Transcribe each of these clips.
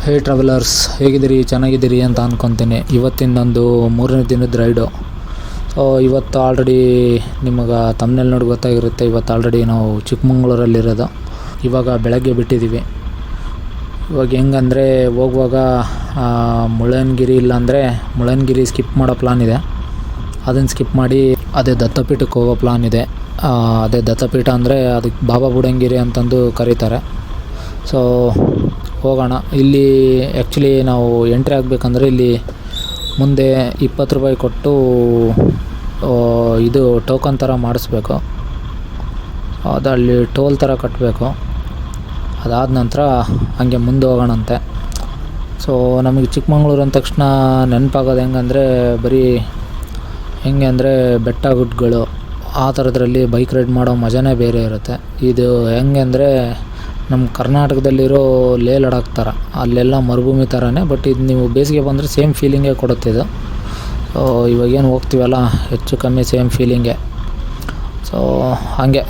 ಹೇ travellers, ಹೇಗಿದ್ದೀರಿ? ಚೆನ್ನಾಗಿದ್ದೀರಿ ಅಂತ ಅಂದ್ಕೊತೀನಿ. ಇವತ್ತಿಂದೊಂದು 3ನೇ ದಿನದ ರೈಡು. ಇವತ್ತು ಆಲ್ರೆಡಿ ನಿಮಗೆ ತಮ್ಮನೇಲಿ ನೋಡಿ ಗೊತ್ತಾಗಿರುತ್ತೆ. ಇವತ್ತು ಆಲ್ರೆಡಿ ನಾವು ಚಿಕ್ಕಮಂಗ್ಳೂರಲ್ಲಿರೋದು. ಇವಾಗ ಬೆಳಗ್ಗೆ ಬಿಟ್ಟಿದ್ದೀವಿ. ಇವಾಗ ಹೆಂಗಂದರೆ ಹೋಗುವಾಗ ಮುಳ್ಳಯ್ಯನಗಿರಿ ಇಲ್ಲಾಂದರೆ ಮುಳ್ಳಯ್ಯನಗಿರಿ ಸ್ಕಿಪ್ ಮಾಡೋ ಪ್ಲಾನ್ ಇದೆ. ಅದನ್ನು ಸ್ಕಿಪ್ ಮಾಡಿ ಅದೇ ದತ್ತಪೀಠಕ್ಕೆ ಹೋಗೋ ಪ್ಲಾನ್ ಇದೆ. ಅದೇ ದತ್ತಪೀಠ ಅಂದರೆ ಅದಕ್ಕೆ ಬಾಬಾ ಬುಡಂಗಿರಿ ಅಂತಂದು ಕರೀತಾರೆ. ಸೊ ಹೋಗೋಣ. ಇಲ್ಲಿ ಆ್ಯಕ್ಚುಲಿ ನಾವು ಎಂಟ್ರಿ ಆಗಬೇಕಂದ್ರೆ ಇಲ್ಲಿ ಮುಂದೆ 20 ರೂಪಾಯಿ ಕೊಟ್ಟು ಇದು ಟೋಕನ್ ಥರ ಮಾಡಿಸ್ಬೇಕು. ಅದು ಅಲ್ಲಿ ಟೋಲ್ ಥರ ಕಟ್ಟಬೇಕು. ಅದಾದ ನಂತರ ಹಂಗೆ ಮುಂದೆ ಹೋಗೋಣಂತೆ. ಸೊ ನಮಗೆ ಚಿಕ್ಕಮಂಗ್ಳೂರು ಅಂದ ತಕ್ಷಣ ನೆನಪಾಗೋದು ಹೆಂಗಂದರೆ ಬರೀ ಹೆಂಗೆ ಅಂದರೆ ಬೆಟ್ಟ ಗುಡ್ಡಗಳು ಆ ಥರದ್ರಲ್ಲಿ ಬೈಕ್ ರೈಡ್ ಮಾಡೋ ಮಜಾನೇ ಬೇರೆ ಇರುತ್ತೆ. ಇದು ಹೆಂಗೆ ಅಂದರೆ ನಮ್ಮ ಕರ್ನಾಟಕದಲ್ಲಿರೋ ಲೇ ಲಡಾಖ್ ಥರ, ಅಲ್ಲೆಲ್ಲ ಮರುಭೂಮಿ ಥರನೇ. ಬಟ್ ಇದು ನೀವು ಬೇಸಿಗೆ ಬಂದರೆ ಸೇಮ್ ಫೀಲಿಂಗೇ ಕೊಡುತ್ತಿದ್ದು. ಸೊ ಇವಾಗೇನು ಹೋಗ್ತೀವಲ್ಲ ಹೆಚ್ಚು ಕಮ್ಮಿ ಸೇಮ್ ಫೀಲಿಂಗೇ. ಸೊ ಹಾಗೆ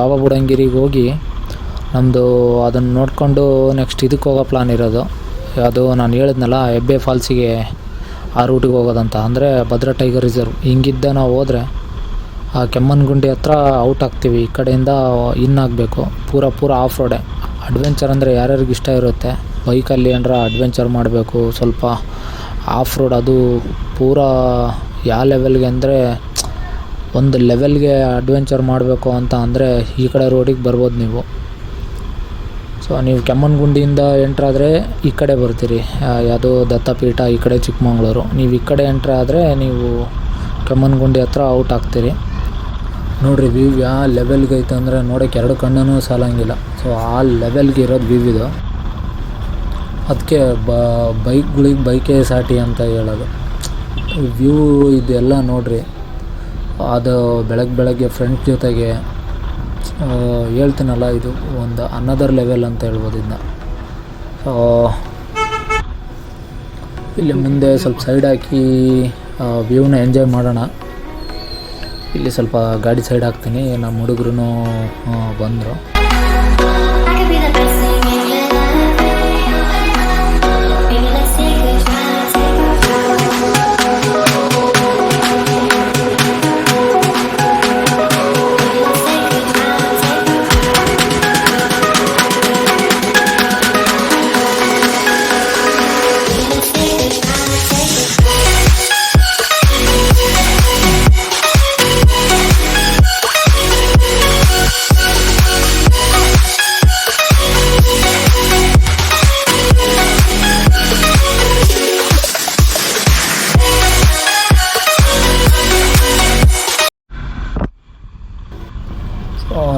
ಬಾಬಾ ಬುಡಂಗಿರಿಗೆ ಹೋಗಿ ನಮ್ಮದು ಅದನ್ನು ನೋಡಿಕೊಂಡು ನೆಕ್ಸ್ಟ್ ಇದಕ್ಕೆ ಹೋಗೋ ಪ್ಲಾನ್ ಇರೋದು. ಅದು ನಾನು ಹೇಳಿದ್ನಲ್ಲ ಹೆಬ್ಬೆ ಫಾಲ್ಸಿಗೆ, ಆ ರೂಟಿಗೆ ಹೋಗೋದಂತ. ಅಂದರೆ ಭದ್ರಾ ಟೈಗರ್ ರಿಸರ್ವ್ ಹಿಂಗಿದ್ದ ನಾವು ಹೋದರೆ ಆ ಕೆಮ್ಮನ್ಗುಂಡಿ ಹತ್ರ ಔಟ್ ಆಗ್ತೀವಿ. ಈ ಕಡೆಯಿಂದ ಇನ್ ಆಗಬೇಕು. ಪೂರ ಆಫ್ ರೋಡೆ. ಅಡ್ವೆಂಚರ್ ಅಂದರೆ ಯಾರ್ಯಾರಿಗೆ ಇಷ್ಟ ಇರುತ್ತೆ ಬೈಕಲ್ಲಿ ಅಂದ್ರೆ ಅಡ್ವೆಂಚರ್ ಮಾಡಬೇಕು. ಸ್ವಲ್ಪ ಆಫ್ ರೋಡ್, ಅದು ಪೂರ ಯಾವ ಲೆವೆಲ್ಗೆ ಅಂದರೆ ಒಂದು ಲೆವೆಲ್ಗೆ ಅಡ್ವೆಂಚರ್ ಮಾಡಬೇಕು ಅಂತ ಅಂದರೆ ಈ ಕಡೆ ರೋಡಿಗೆ ಬರ್ಬೋದು ನೀವು. ಸೊ ನೀವು ಕೆಮ್ಮನ್ಗುಂಡಿಯಿಂದ ಎಂಟ್ರಾದರೆ ಈ ಕಡೆ ಬರ್ತೀರಿ, ಯಾವುದೋ ದತ್ತಪೀಠ, ಈ ಕಡೆ ಚಿಕ್ಕಮಂಗ್ಳೂರು. ನೀವು ಈ ಕಡೆ ಎಂಟ್ರಾದರೆ ನೀವು ಕೆಮ್ಮನ್ಗುಂಡಿ ಹತ್ರ ಔಟ್ ಆಗ್ತೀರಿ. ನೋಡಿರಿ ವ್ಯೂ ಯಾವ ಲೆವೆಲ್ಗೆ ಐತೆ ಅಂದರೆ ನೋಡೋಕ್ಕೆ 2 ಕಣ್ಣೂ ಸಾಲಂಗಿಲ್ಲ. ಸೊ ಆ ಲೆವೆಲ್ಗೆ ಇರೋದು ವ್ಯೂ ಇದು. ಅದಕ್ಕೆ ಬೈಕ್ಗಳಿಗೆ ಬೈಕೇ ಸಾಟಿ ಅಂತ ಹೇಳೋದು. ವ್ಯೂ ಇದೆಲ್ಲ ನೋಡಿರಿ. ಅದು ಬೆಳಗ್ಗೆ ಫ್ರೆಂಡ್ಸ್ ಜೊತೆಗೆ ಹೇಳ್ತೀನಲ್ಲ, ಇದು ಒಂದು ಅನದರ್ ಲೆವೆಲ್ ಅಂತ ಹೇಳ್ಬೋದು ಇದನ್ನ. ಸೊ ಇಲ್ಲಿ ಮುಂದೆ ಸ್ವಲ್ಪ ಸೈಡ್ ಹಾಕಿ ವ್ಯೂನ ಎಂಜಾಯ್ ಮಾಡೋಣ. ಇಲ್ಲಿ ಸ್ವಲ್ಪ ಗಾಡಿ ಸೈಡ್ ಹಾಕ್ತೀನಿ. ನಮ್ಮ ಹುಡುಗರು ಬಂದರು.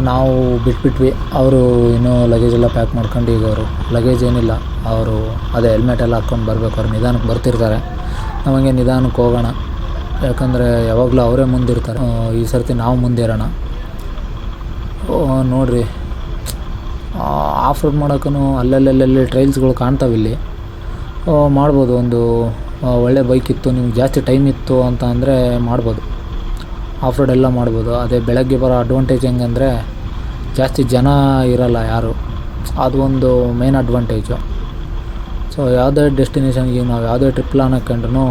ನಾವು ಬಿಟ್ಬಿಟ್ವಿ. ಅವರು ಇನ್ನೂ ಲಗೇಜೆಲ್ಲ ಪ್ಯಾಕ್ ಮಾಡ್ಕೊಂಡು, ಈಗ ಅವರು ಲಗೇಜ್ ಏನಿಲ್ಲ, ಅವರು ಅದೇ ಹೆಲ್ಮೆಟ್ ಎಲ್ಲ ಹಾಕ್ಕೊಂಡು ಬರಬೇಕು. ಅವ್ರು ನಿಧಾನಕ್ಕೆ ಬರ್ತಿರ್ತಾರೆ. ನಮಗೆ ನಿಧಾನಕ್ಕೆ ಹೋಗೋಣ, ಯಾಕಂದರೆ ಯಾವಾಗಲೂ ಅವರೇ ಮುಂದಿರ್ತಾರೆ. ಈ ಸರ್ತಿ ನಾವು ಮುಂದೆ ಇರೋಣ. ನೋಡಿರಿ, ಆಫ್ ರೋಡ್ ಮಾಡೋಕ್ಕೂ ಅಲ್ಲಲ್ಲಿ ಟ್ರೈಲ್ಸ್ಗಳು ಕಾಣ್ತಾವಿಲ್ಲಿ. ಮಾಡ್ಬೋದು. ಒಂದು ಒಳ್ಳೆ ಬೈಕ್ ಇತ್ತು, ನಿಮ್ಗೆ ಜಾಸ್ತಿ ಟೈಮ್ ಇತ್ತು ಅಂತ ಅಂದರೆ ಮಾಡ್ಬೋದು. ಆಫ್ ರೋಡ್ ಎಲ್ಲ ಮಾಡ್ಬೋದು. ಅದೇ ಬೆಳಗ್ಗೆ ಬರೋ ಅಡ್ವಾಂಟೇಜ್ ಹೆಂಗಂದರೆ ಜಾಸ್ತಿ ಜನ ಇರೋಲ್ಲ ಯಾರು, ಅದು ಒಂದು ಮೇನ್ ಅಡ್ವಾಂಟೇಜು. ಸೊ ಯಾವುದೇ ಡೆಸ್ಟಿನೇಷನ್ಗೆ ನಾವು ಯಾವುದೇ ಟ್ರಿಪ್ ಪ್ಲಾನ್ ಹಾಕ್ಕೊಂಡ್ರೂ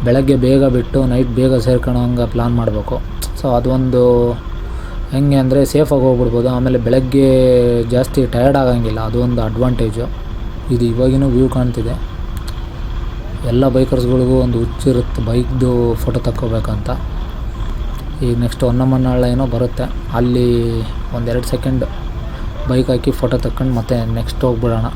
ಬೆಳಗ್ಗೆ ಬೇಗ ಬಿಟ್ಟು ನೈಟ್ ಬೇಗ ಸೇರ್ಕೊಳ್ಳೋ ಹಂಗೆ ಪ್ಲಾನ್ ಮಾಡಬೇಕು. ಸೊ ಅದೊಂದು ಹೆಂಗೆ ಅಂದರೆ ಸೇಫಾಗಿ ಹೋಗ್ಬಿಡ್ಬೋದು. ಆಮೇಲೆ ಬೆಳಗ್ಗೆ ಜಾಸ್ತಿ ಟಯರ್ಡ್ ಆಗೋಂಗಿಲ್ಲ, ಅದು ಒಂದು ಅಡ್ವಾಂಟೇಜು. ಇದು ಇವಾಗಿನೂ ವ್ಯೂ ಕಾಣ್ತಿದೆ. ಎಲ್ಲ ಬೈಕರ್ಸ್ಗಳಿಗೂ ಒಂದು ಹುಚ್ಚಿರುತ್ತೆ ಬೈಕ್ದು ಫೋಟೋ ತಕ್ಕೋಬೇಕಂತ. ಈಗ ನೆಕ್ಸ್ಟ್ ಹೊನ್ನಮ್ಮನಾಳ ಏನೋ ಬರುತ್ತೆ, ಅಲ್ಲಿ 1-2 ಸೆಕೆಂಡ್ ಬೈಕ್ ಹಾಕಿ ಫೋಟೋ ತಕ್ಕೊಂಡು ಮತ್ತೆ ನೆಕ್ಸ್ಟ್ ಹೋಗ್ಬಿಡೋಣ.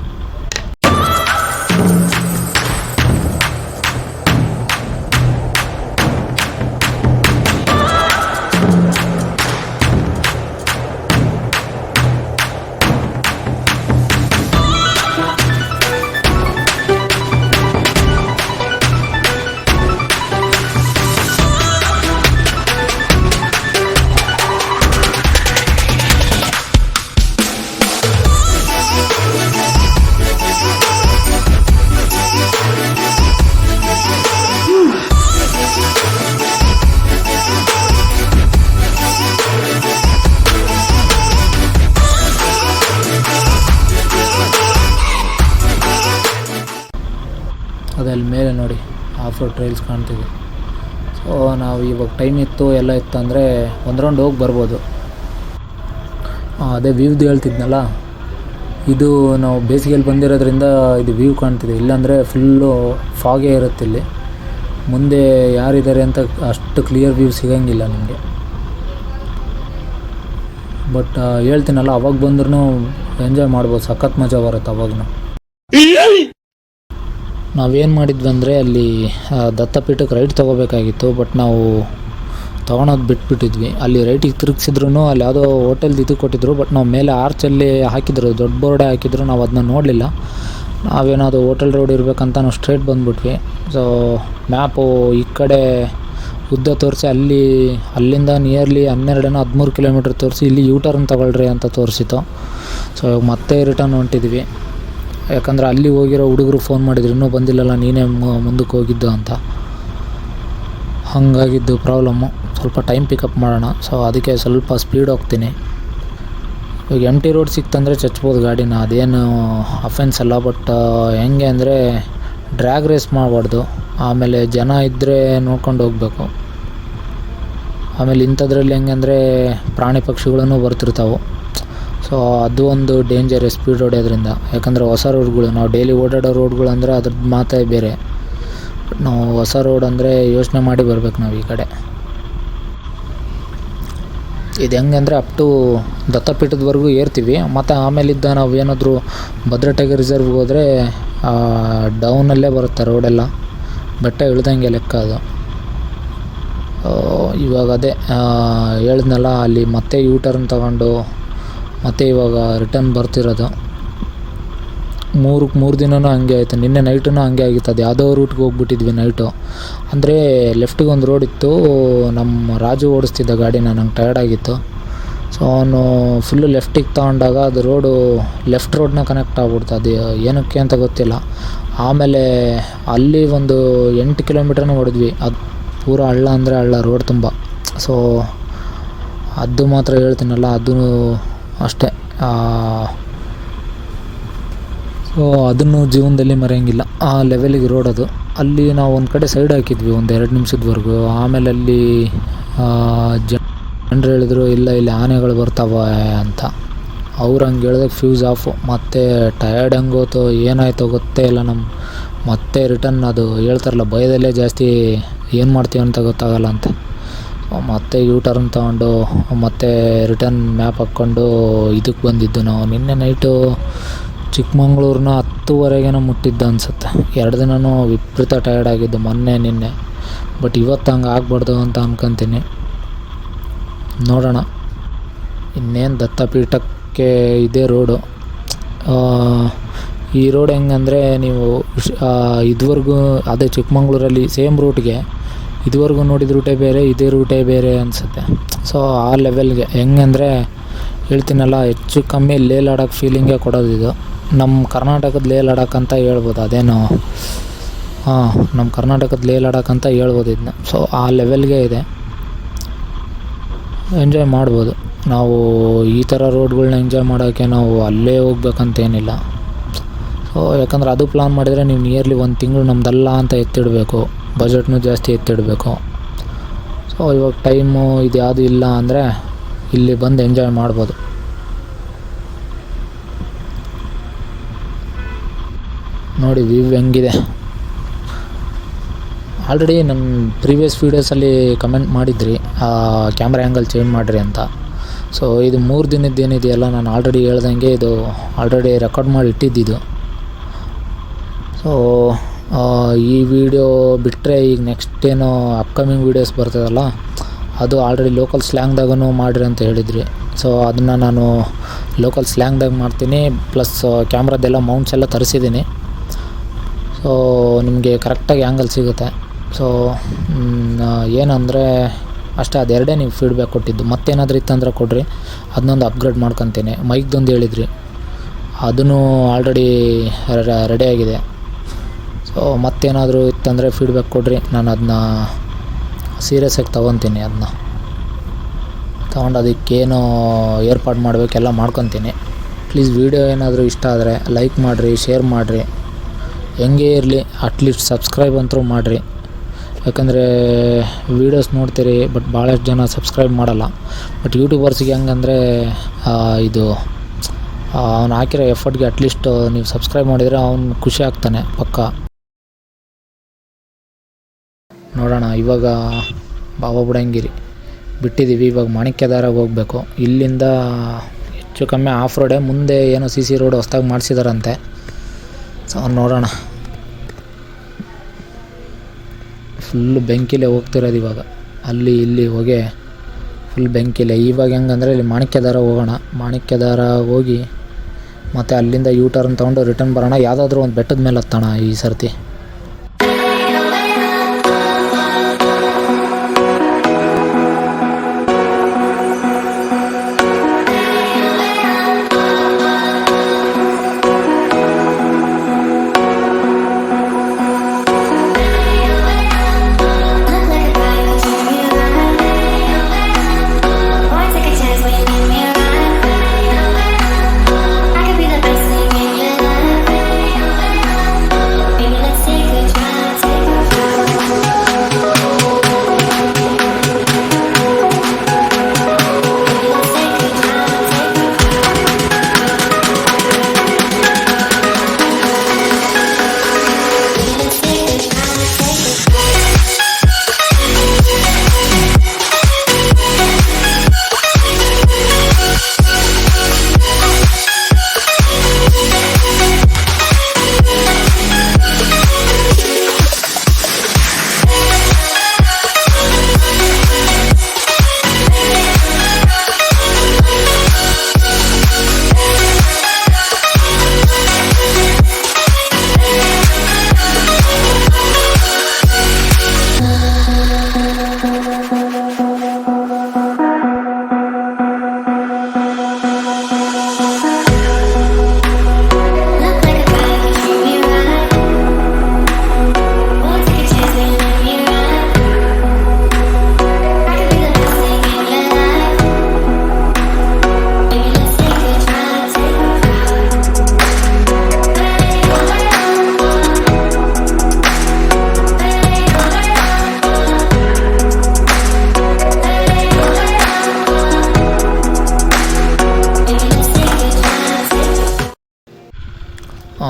ಆಫ್ ರೋಡ್ ಟ್ರೈಲ್ಸ್ ಕಾಣ್ತಿದೆ. ಸೊ ನಾವು ಇವಾಗ ಟೈಮ್ ಇತ್ತು ಎಲ್ಲ ಇತ್ತು ಅಂದರೆ ಒಂದು ರೌಂಡ್ ಹೋಗಿ ಬರ್ಬೋದು. ಅದೇ ವ್ಯೂವ್ದು ಹೇಳ್ತಿದ್ನಲ್ಲ, ಇದು ನಾವು ಬೇಸಿಗೆಯಲ್ಲಿ ಬಂದಿರೋದ್ರಿಂದ ಇದು ವ್ಯೂ ಕಾಣ್ತಿದೆ. ಇಲ್ಲಾಂದರೆ ಫುಲ್ಲು ಫಾಗೇ ಇರುತ್ತೆ ಇಲ್ಲಿ. ಮುಂದೆ ಯಾರಿದ್ದಾರೆ ಅಂತ ಅಷ್ಟು ಕ್ಲಿಯರ್ ವ್ಯೂ ಸಿಗೋಂಗಿಲ್ಲ ನಿಮಗೆ. ಬಟ್ ಹೇಳ್ತೀನಲ್ಲ, ಅವಾಗ ಬಂದ್ರೂ ಎಂಜಾಯ್ ಮಾಡ್ಬೋದು, ಸಖತ್ ಮಜಾ ಬರುತ್ತೆ ಅವಾಗೂ. ನಾವೇನು ಮಾಡಿದ್ವಿ ಅಂದರೆ ಅಲ್ಲಿ ದತ್ತಪೀಠಕ್ಕೆ ರೈಟ್ ತೊಗೋಬೇಕಾಗಿತ್ತು. ಬಟ್ ನಾವು ತೊಗೊಳೋದು ಬಿಟ್ಬಿಟ್ಟಿದ್ವಿ. ಅಲ್ಲಿ ರೈಟಿಗೆ ತಿರುಗಿಸಿದ್ರು ಅಲ್ಲಿ ಯಾವುದೋ ಹೋಟೆಲ್ದು ಇದು ಕೊಟ್ಟಿದ್ರು. ಬಟ್ ನಾವು ಮೇಲೆ ಆರ್ಚಲ್ಲಿ ಹಾಕಿದ್ರು, ದೊಡ್ಡ ಬೋರ್ಡೇ ಹಾಕಿದ್ರು, ನಾವು ಅದನ್ನ ನೋಡಲಿಲ್ಲ. ನಾವೇನದು ಹೋಟೆಲ್ ರೋಡ್ ಇರಬೇಕಂತ ನಾವು ಸ್ಟ್ರೇಟ್ ಬಂದುಬಿಟ್ವಿ. ಸೊ ಮ್ಯಾಪು ಈ ಕಡೆ ಉದ್ದ ತೋರಿಸಿ ಅಲ್ಲಿಂದ ನಿಯರ್ಲಿ 12-13 ಕಿಲೋಮೀಟ್ರ್ ತೋರಿಸಿ ಇಲ್ಲಿ ಯೂಟರ್ನ್ ತಗೊಳ್ರಿ ಅಂತ ತೋರಿಸಿತು. ಸೊ ಇವಾಗ ಮತ್ತೆ ರಿಟರ್ನ್ ಹೊಂಟಿದ್ವಿ. ಯಾಕಂದರೆ ಅಲ್ಲಿ ಹೋಗಿರೋ ಹುಡುಗರು ಫೋನ್ ಮಾಡಿದ್ರು, ಇನ್ನೂ ಬಂದಿಲ್ಲಲ್ಲ, ನೀನೇ ಮುಂದಕ್ಕೆ ಹೋಗಿದ್ದು ಅಂತ. ಹಾಗಾಗಿದ್ದು ಪ್ರಾಬ್ಲಮ್ಮು. ಸ್ವಲ್ಪ ಟೈಮ್ ಪಿಕಪ್ ಮಾಡೋಣ. ಸೊ ಅದಕ್ಕೆ ಸ್ವಲ್ಪ ಸ್ಪೀಡ್ ಹೋಗ್ತೀನಿ. ಇವಾಗ ಎಂಟಿ ರೋಡ್ ಸಿಕ್ತಂದರೆ ಚಚ್ಬೋದು ಗಾಡಿನ, ಅದೇನು ಅಫೆನ್ಸ್ ಅಲ್ಲ. ಬಟ್ ಹೆಂಗೆ ಅಂದರೆ ಡ್ರ್ಯಾಗ್ ರೇಸ್ ಮಾಡಬಾರ್ದು. ಆಮೇಲೆ ಜನ ಇದ್ದರೆ ನೋಡ್ಕೊಂಡು ಹೋಗಬೇಕು. ಆಮೇಲೆ ಇಂಥದ್ರಲ್ಲಿ ಹೆಂಗೆ ಅಂದರೆ ಪ್ರಾಣಿ ಪಕ್ಷಿಗಳೂ ಬರ್ತಿರ್ತಾವೆ. ಸೊ ಅದು ಒಂದು ಡೇಂಜರ್ ಸ್ಪೀಡ್ ಹೊಡೆಯೋದ್ರಿಂದ. ಯಾಕಂದರೆ ಹೊಸ ರೋಡ್ಗಳು, ನಾವು ಡೈಲಿ ಓಡಾಡೋ ರೋಡ್ಗಳು ಅಂದರೆ ಅದ್ರದ್ದು ಮಾತೇ ಬೇರೆ. ಬಟ್ ನಾವು ಹೊಸ ರೋಡ್ ಅಂದರೆ ಯೋಚನೆ ಮಾಡಿ ಬರ್ಬೇಕು ನಾವು ಈ ಕಡೆ. ಇದು ಹೆಂಗೆ ಅಂದರೆ ಅಪ್ ಟು ದತ್ತಪೀಠದವರೆಗೂ ಏರ್ತೀವಿ. ಮತ್ತು ಆಮೇಲಿದ್ದ ನಾವು ಏನಾದರೂ ಭದ್ರಾ ಟೈಗರ್ ರಿಸರ್ವ್ಗೆ ಹೋದರೆ ಡೌನಲ್ಲೇ ಬರುತ್ತೆ ರೋಡೆಲ್ಲ, ಬೆಟ್ಟ ಇಳ್ದಂಗೆ ಲೆಕ್ಕ ಅದು. ಇವಾಗ ಅದೇ ಹೇಳಿದ್ನಲ್ಲ, ಅಲ್ಲಿ ಮತ್ತೆ ಯೂಟರ್ನ್ ತಗೊಂಡು ಮತ್ತು ಇವಾಗ ರಿಟರ್ನ್ ಬರ್ತಿರೋದು. 3 ದಿನವೂ ಹಂಗೆ ಆಯಿತು. ನಿನ್ನೆ ನೈಟೂ ಹಂಗೆ ಆಗಿತ್ತು. ಅದು ಯಾವುದೋ ರೂಟ್ಗೆ ಹೋಗ್ಬಿಟ್ಟಿದ್ವಿ ನೈಟು. ಅಂದರೆ ಲೆಫ್ಟಿಗೆ ಒಂದು ರೋಡ್ ಇತ್ತು, ನಮ್ಮ ರಾಜು ಓಡಿಸ್ತಿದ್ದ ಗಾಡಿನ, ನಂಗೆ ಟಯರ್ಡ್ ಆಗಿತ್ತು. ಸೊ ಅವನು ಫುಲ್ಲು ಲೆಫ್ಟಿಗೆ ತಗೊಂಡಾಗ ಅದು ಲೆಫ್ಟ್ ರೋಡ್ನ ಕನೆಕ್ಟ್ ಆಗ್ಬಿಡ್ತು. ಅದು ಏನಕ್ಕೆ ಅಂತ ಗೊತ್ತಿಲ್ಲ. ಆಮೇಲೆ ಅಲ್ಲಿ ಒಂದು 8 ಕಿಲೋಮೀಟ್ರನೂ ಹೊಡೆದ್ವಿ. ಅದು ಪೂರ ಹಳ್ಳ ಅಂದರೆ ಹಳ್ಳ, ರೋಡ್ ತುಂಬ. ಸೊ ಅದು ಮಾತ್ರ ಹೇಳ್ತೀನಲ್ಲ, ಅದು ಅಷ್ಟೇ. ಸೊ ಅದನ್ನು ಜೀವನದಲ್ಲಿ ಮರೆಯೋಂಗಿಲ್ಲ, ಆ ಲೆವೆಲಿಗೆ ರೋಡ್ ಅದು. ಅಲ್ಲಿ ನಾವು ಒಂದು ಕಡೆ ಸೈಡ್ ಹಾಕಿದ್ವಿ ಒಂದು 2 ನಿಮಿಷದವರೆಗೂ. ಆಮೇಲೆ ಅಲ್ಲಿ ಜನರು ಹೇಳಿದ್ರು, ಇಲ್ಲ ಇಲ್ಲಿ ಆನೆಗಳು ಬರ್ತಾವೆ ಅಂತ. ಅವ್ರು ಹಂಗೆ ಹೇಳಿದಾಗ ಫ್ಯೂಸ್ ಆಫು. ಮತ್ತು ಟಯರ್ಡ್ ಹೆಂಗೋತೋ ಏನಾಯ್ತೋ ಗೊತ್ತೇ ಇಲ್ಲ. ಮತ್ತೆ ರಿಟರ್ನ್, ಅದು ಹೇಳ್ತಾರಲ್ಲ ಭಯದಲ್ಲೇ ಜಾಸ್ತಿ ಏನು ಮಾಡ್ತೀವಿ ಅಂತ ಗೊತ್ತಾಗಲ್ಲ ಅಂತ. ಮತ್ತೆ ಯೂಟರ್ನ್ ತೊಗೊಂಡು ಮತ್ತೆ ರಿಟರ್ನ್ ಮ್ಯಾಪ್ ಹಾಕ್ಕೊಂಡು ಇದಕ್ಕೆ ಬಂದಿದ್ದು ನಾವು. ನಿನ್ನೆ ನೈಟು ಚಿಕ್ಕಮಂಗ್ಳೂರನ್ನ 10:30 ಮುಟ್ಟಿದ್ದು ಅನಿಸುತ್ತೆ. 2 ದಿನವೂ ವಿಪರೀತ ಟಯರ್ಡ್ ಆಗಿದ್ದು, ನಿನ್ನೆ. ಬಟ್ ಇವತ್ತು ಹಂಗೆ ಆಗ್ಬಾರ್ದು ಅಂತ ಅನ್ಕೊತೀನಿ. ನೋಡೋಣ. ಇನ್ನೇನು ದತ್ತಪೀಠಕ್ಕೆ ಇದೇ ರೋಡು. ಈ ರೋಡ್ ಹೆಂಗಂದರೆ, ನೀವು ಇದುವರೆಗೂ ಅದೇ ಚಿಕ್ಕಮಂಗ್ಳೂರಲ್ಲಿ ಸೇಮ್ ರೂಟ್ಗೆ ಇದುವರೆಗೂ ನೋಡಿದ ರೂಟೇ ಬೇರೆ, ಇದೇ ರೂಟೇ ಬೇರೆ ಅನಿಸುತ್ತೆ. ಸೊ ಆ ಲೆವೆಲ್ಗೆ ಹೆಂಗಂದರೆ ಹೇಳ್ತೀನಲ್ಲ, ಹೆಚ್ಚು ಕಮ್ಮಿ ಲೇ ಲಡಾಖ್ ಫೀಲಿಂಗೇ ಕೊಡೋದಿದು. ನಮ್ಮ ಕರ್ನಾಟಕದ ಲೇ ಲಡಾಖ್ ಅಂತ ಹೇಳ್ಬೋದು. ಅದೇನು ನಮ್ಮ ಕರ್ನಾಟಕದ ಲೇ ಲಡಾಖ್ ಅಂತ ಹೇಳ್ಬೋದು ಇದನ್ನ. ಸೊ ಆ ಲೆವೆಲ್ಗೆ ಇದೆ, ಎಂಜಾಯ್ ಮಾಡ್ಬೋದು ನಾವು. ಈ ಥರ ರೋಡ್ಗಳ್ನ ಎಂಜಾಯ್ ಮಾಡೋಕ್ಕೆ ನಾವು ಅಲ್ಲೇ ಹೋಗ್ಬೇಕಂತೇನಿಲ್ಲ. ಸೊ ಯಾಕಂದ್ರೆ ಅದು ಪ್ಲಾನ್ ಮಾಡಿದರೆ ನೀವು ನಿಯರ್ಲಿ 1 ತಿಂಗಳು ನಮ್ಮದಲ್ಲ ಅಂತ ಎತ್ತಿಡಬೇಕು, ಬಜೆಟ್ನೂ ಜಾಸ್ತಿ ಎತ್ತಿಡಬೇಕು. ಸೊ ಇವಾಗ ಟೈಮು ಇದು ಯಾವುದು ಇಲ್ಲ ಅಂದರೆ ಇಲ್ಲಿ ಬಂದು ಎಂಜಾಯ್ ಮಾಡ್ಬೋದು. ನೋಡಿ ವ್ಯೂ ಹೆಂಗಿದೆ. ಆಲ್ರೆಡಿ ನನ್ನ ಪ್ರೀವಿಯಸ್ ವೀಡಿಯೋಸಲ್ಲಿ ಕಮೆಂಟ್ ಮಾಡಿದ್ರಿ ಕ್ಯಾಮ್ರಾ ಆ್ಯಂಗಲ್ ಚೇಂಜ್ ಮಾಡಿರಿ ಅಂತ. ಸೊ ಇದು 3 ದಿನದ್ದು ಏನಿದೆಯಲ್ಲ, ನಾನು ಆಲ್ರೆಡಿ ಹೇಳ್ದಂಗೆ ಇದು ಆಲ್ರೆಡಿ ರೆಕಾರ್ಡ್ ಮಾಡಿ ಇಟ್ಟಿದ್ದಿದ್ದು. ಸೊ ಈ ವಿಡಿಯೋ ಬಿಟ್ಟರೆ ಈಗ ನೆಕ್ಸ್ಟ್ ಏನೋ ಅಪ್ಕಮಿಂಗ್ ವೀಡಿಯೋಸ್ ಬರ್ತದಲ್ಲ, ಅದು ಆಲ್ರೆಡಿ ಲೋಕಲ್ ಸ್ಲ್ಯಾಂಗ್ದಾಗೂ ಮಾಡಿರಿ ಅಂತ ಹೇಳಿದ್ರಿ. ಸೊ ಅದನ್ನು ನಾನು ಲೋಕಲ್ ಸ್ಲ್ಯಾಂಗ್ದಾಗ ಮಾಡ್ತೀನಿ. ಪ್ಲಸ್ ಕ್ಯಾಮ್ರಾದೆಲ್ಲ ಮೌಂಟ್ಸ್ ಎಲ್ಲ ತರಿಸಿದ್ದೀನಿ. ಸೊ ನಿಮಗೆ ಕರೆಕ್ಟಾಗಿ ಆ್ಯಂಗಲ್ ಸಿಗುತ್ತೆ. ಸೊ ಏನಂದರೆ ಅಷ್ಟೇ, ಅದೆರಡೇ ನೀವು ಫೀಡ್ಬ್ಯಾಕ್ ಕೊಟ್ಟಿದ್ದು. ಮತ್ತೇನಾದರೂ ಇತ್ತಂದ್ರೆ ಕೊಡಿರಿ, ಅದನ್ನೊಂದು ಅಪ್ಗ್ರೇಡ್ ಮಾಡ್ಕೊತೀನಿ. ಮೈಕ್ದೊಂದು ಹೇಳಿದ್ರಿ, ಅದೂ ಆಲ್ರೆಡಿ ರೆಡಿಯಾಗಿದೆ. ಸೊ ಮತ್ತೇನಾದರೂ ಇತ್ತಂದರೆ ಫೀಡ್ಬ್ಯಾಕ್ ಕೊಡಿರಿ, ನಾನು ಅದನ್ನ ಸೀರಿಯಸ್ಸಾಗಿ ತೊಗೊತೀನಿ. ಅದನ್ನ ತೊಗೊಂಡು ಅದಕ್ಕೇನು ಏರ್ಪಾಡು ಮಾಡಬೇಕೆಲ್ಲ ಮಾಡ್ಕೊತೀನಿ. ಪ್ಲೀಸ್ ವಿಡಿಯೋ ಏನಾದರೂ ಇಷ್ಟ ಆದರೆ ಲೈಕ್ ಮಾಡಿರಿ, ಶೇರ್ ಮಾಡಿರಿ. ಹೆಂಗೇ ಇರಲಿ ಅಟ್ಲೀಸ್ಟ್ ಸಬ್ಸ್ಕ್ರೈಬ್ ಅಂತೂ ಮಾಡಿರಿ. ಯಾಕಂದರೆ ವೀಡಿಯೋಸ್ ನೋಡ್ತೀರಿ ಬಟ್ ಭಾಳಷ್ಟು ಜನ ಸಬ್ಸ್ಕ್ರೈಬ್ ಮಾಡಲ್ಲ. ಬಟ್ ಯೂಟ್ಯೂಬರ್ಸಿಗೆ ಹೆಂಗಂದರೆ ಇದು ಅವ್ನು ಹಾಕಿರೋ ಎಫರ್ಟ್ಗೆ ಅಟ್ಲೀಸ್ಟ್ ನೀವು ಸಬ್ಸ್ಕ್ರೈಬ್ ಮಾಡಿದರೆ ಅವ್ನು ಖುಷಿ ಆಗ್ತಾನೆ ಪಕ್ಕ. ನೋಡೋಣ, ಇವಾಗ ಬಾಬಾ ಬುಡಂಗಿರಿ ಬಿಟ್ಟಿದ್ದೀವಿ. ಇವಾಗ ಮಾಣಿಕ್ಯದಾರಾಗೆ ಹೋಗಬೇಕು. ಇಲ್ಲಿಂದ ಹೆಚ್ಚು ಕಮ್ಮಿ ಆಫ್ ರೋಡೇ, ಮುಂದೆ ಏನೋ CC ರೋಡ್ ಹೊಸ್ದಾಗಿ ಮಾಡಿಸಿದಾರಂತೆ. ಸೊ ನೋಡೋಣ. ಫುಲ್ಲು ಬೆಂಕಿಲೇ ಹೋಗ್ತಿರೋದು ಇವಾಗ. ಅಲ್ಲಿ ಇಲ್ಲಿ ಹೋಗಿ ಫುಲ್ ಬೆಂಕಿಲೆ. ಇವಾಗ ಹೆಂಗಂದರೆ ಇಲ್ಲಿ ಮಾಣಿಕ್ಯದಾರ ಹೋಗೋಣ. ಮಾಣಿಕ್ಯದಾರ ಹೋಗಿ ಮತ್ತು ಅಲ್ಲಿಂದ ಟರ್ನ್ ತೊಗೊಂಡು ರಿಟರ್ನ್ ಬರೋಣ. ಯಾವುದಾದ್ರೂ ಒಂದು ಬೆಟ್ಟದ ಮೇಲೆ ಹತ್ತೋಣ ಈ ಸರ್ತಿ.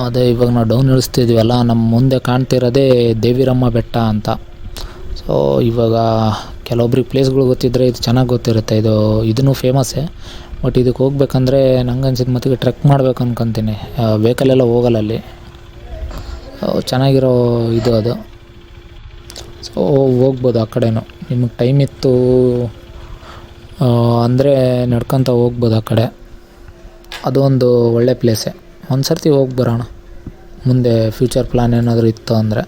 ಅದೇ ಇವಾಗ ನಾವು ಡೌನ್ ಇಳಿಸ್ತಿದ್ವಲ್ಲ, ನಮ್ಮ ಮುಂದೆ ಕಾಣ್ತಿರೋದೇ ದೇವಿರಮ್ಮ ಬೆಟ್ಟ ಅಂತ. ಸೊ ಇವಾಗ ಕೆಲವೊಬ್ರಿಗೆ ಪ್ಲೇಸ್ಗಳು ಗೊತ್ತಿದ್ದರೆ ಇದು ಚೆನ್ನಾಗಿ ಗೊತ್ತಿರುತ್ತೆ. ಇದೂ ಫೇಮಸ್ಸೇ. ಬಟ್ ಇದಕ್ಕೆ ಹೋಗ್ಬೇಕಂದ್ರೆ ನಂಗೆ ಅನ್ಸಿದ ಮತ್ತಿಗೆ ಟ್ರೆಕ್ ಮಾಡಬೇಕು ಅನ್ಕೊತೀನಿ. ವೆಹಿಕಲೆಲ್ಲ ಹೋಗಲ್ಲ ಅಲ್ಲಿ. ಚೆನ್ನಾಗಿರೋ ಅದು. ಸೊ ಹೋಗ್ಬೋದು ಆ ಕಡೆನೂ. ನಿಮಗೆ ಟೈಮ್ ಇತ್ತು ಅಂದರೆ ನಡ್ಕೊತ ಹೋಗ್ಬೋದು ಆ ಕಡೆ. ಅದೊಂದು ಒಳ್ಳೆ ಪ್ಲೇಸೇ. ಒಂದು ಸರ್ತಿ ಹೋಗಿ ಬರೋಣ ಮುಂದೆ, ಫ್ಯೂಚರ್ ಪ್ಲ್ಯಾನ್ ಏನಾದರೂ ಇತ್ತು ಅಂದರೆ.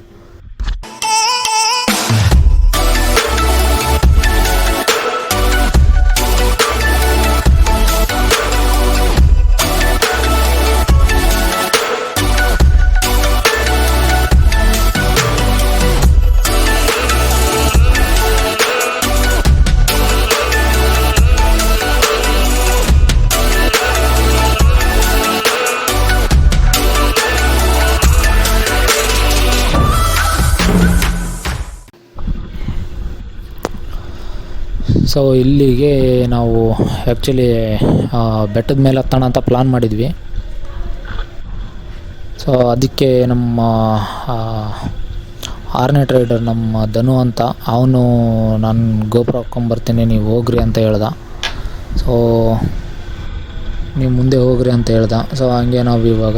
ಸೊ ಇಲ್ಲಿಗೆ ನಾವು ಆ್ಯಕ್ಚುಲಿ ಬೆಟ್ಟದ ಮೇಲೆ ಹತ್ತೋಣ ಅಂತ ಪ್ಲ್ಯಾನ್ ಮಾಡಿದ್ವಿ. ಸೊ ಅದಕ್ಕೆ ನಮ್ಮ 6ನೇ ರೈಡರ್ ನಮ್ಮ ಧನು ಅಂತ, ಅವನು ನಾನು GoPro ಹಾಕ್ಕೊಂಬರ್ತೀನಿ ನೀವು ಹೋಗ್ರಿ ಅಂತ ಹೇಳ್ದ. ಸೊ ನೀವು ಮುಂದೆ ಹೋಗ್ರಿ ಅಂತ ಹೇಳ್ದ. ಸೊ ಹಂಗೆ ನಾವು ಇವಾಗ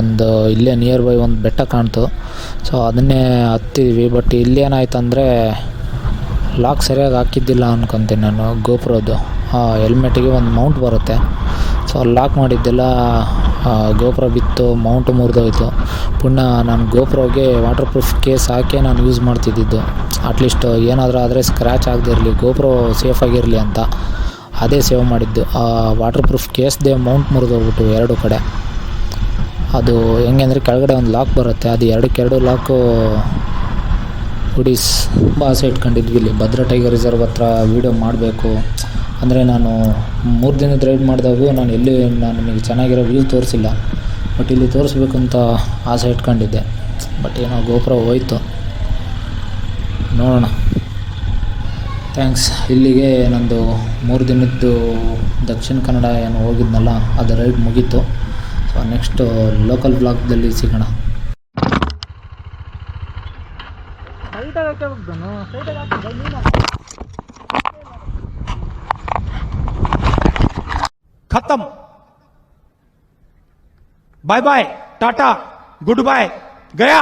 ಒಂದು ಇಲ್ಲೇ ನಿಯರ್ ಬೈ ಒಂದು ಬೆಟ್ಟ ಕಾಣ್ತು. ಸೊ ಅದನ್ನೇ ಹತ್ತಿದ್ವಿ. ಬಟ್ ಇಲ್ಲೇನಾಯ್ತಂದರೆ ಲಾಕ್ ಸರಿಯಾಗಿ ಹಾಕಿದ್ದಿಲ್ಲ ಅನ್ಕೊತೀನಿ ನಾನು. GoProದು ಹೆಲ್ಮೆಟಿಗೆ ಒಂದು ಮೌಂಟ್ ಬರುತ್ತೆ. ಸೊ ಲಾಕ್ ಮಾಡಿದ್ದೆಲ್ಲ GoPro ಬಿತ್ತು, ಮೌಂಟು ಮುರಿದೋಯ್ತು. ಪುನಃ ನಾನು GoProಗೆ ವಾಟರ್ ಪ್ರೂಫ್ ಕೇಸ್ ಹಾಕಿ ನಾನು ಯೂಸ್ ಮಾಡ್ತಿದ್ದಿದ್ದು. ಅಟ್ಲೀಸ್ಟ್ ಏನಾದರೂ ಆದರೆ ಸ್ಕ್ರ್ಯಾಚ್ ಆಗದೆ ಇರಲಿ, GoPro ಸೇಫಾಗಿರಲಿ ಅಂತ ಅದೇ ಸೇವ್ ಮಾಡಿದ್ದು. ವಾಟರ್ ಪ್ರೂಫ್ ಕೇಸ್ದೇ ಮೌಂಟ್ ಮುರಿದೋಗ್ಬಿಟ್ಟು 2 ಕಡೆ. ಅದು ಹೆಂಗೆ ಅಂದರೆ ಕೆಳಗಡೆ ಒಂದು ಲಾಕ್ ಬರುತ್ತೆ, ಅದು 2 ಲಾಕು ಹುಡೀಸ್ ತುಂಬ ಆಸೆ ಇಟ್ಕೊಂಡಿದ್ವಿ ಇಲ್ಲಿ ಭದ್ರಾ ಟೈಗರ್ ರಿಸರ್ವ್ ಹತ್ರ ವೀಡಿಯೋ ಮಾಡಬೇಕು ಅಂದರೆ. ನಾನು 3 ದಿನದ ರೈಡ್ ಮಾಡಿದಾಗೂ ನಾನು ನಿಮಗೆ ಚೆನ್ನಾಗಿರೋ ವ್ಯೂ ತೋರಿಸಿಲ್ಲ. ಬಟ್ ಇಲ್ಲಿ ತೋರಿಸ್ಬೇಕಂತ ಆಸೆ ಇಟ್ಕೊಂಡಿದ್ದೆ, ಬಟ್ ಏನೋ ಗೋಪುರ ಹೋಯ್ತು, ನೋಡೋಣ. ಥ್ಯಾಂಕ್ಸ್. ಇಲ್ಲಿಗೆ ನಂದು 3 ದಿನದ್ದು ದಕ್ಷಿಣ ಕನ್ನಡ ಏನು ಹೋಗಿದ್ನಲ್ಲ ಅದು ರೈಡ್ ಮುಗೀತು. ಸೊ ನೆಕ್ಸ್ಟು ಲೋಕಲ್ ಬ್ಲಾಗ್ದಲ್ಲಿ ಸಿಗೋಣ. खत्म, bye bye, tata, goodbye, गया.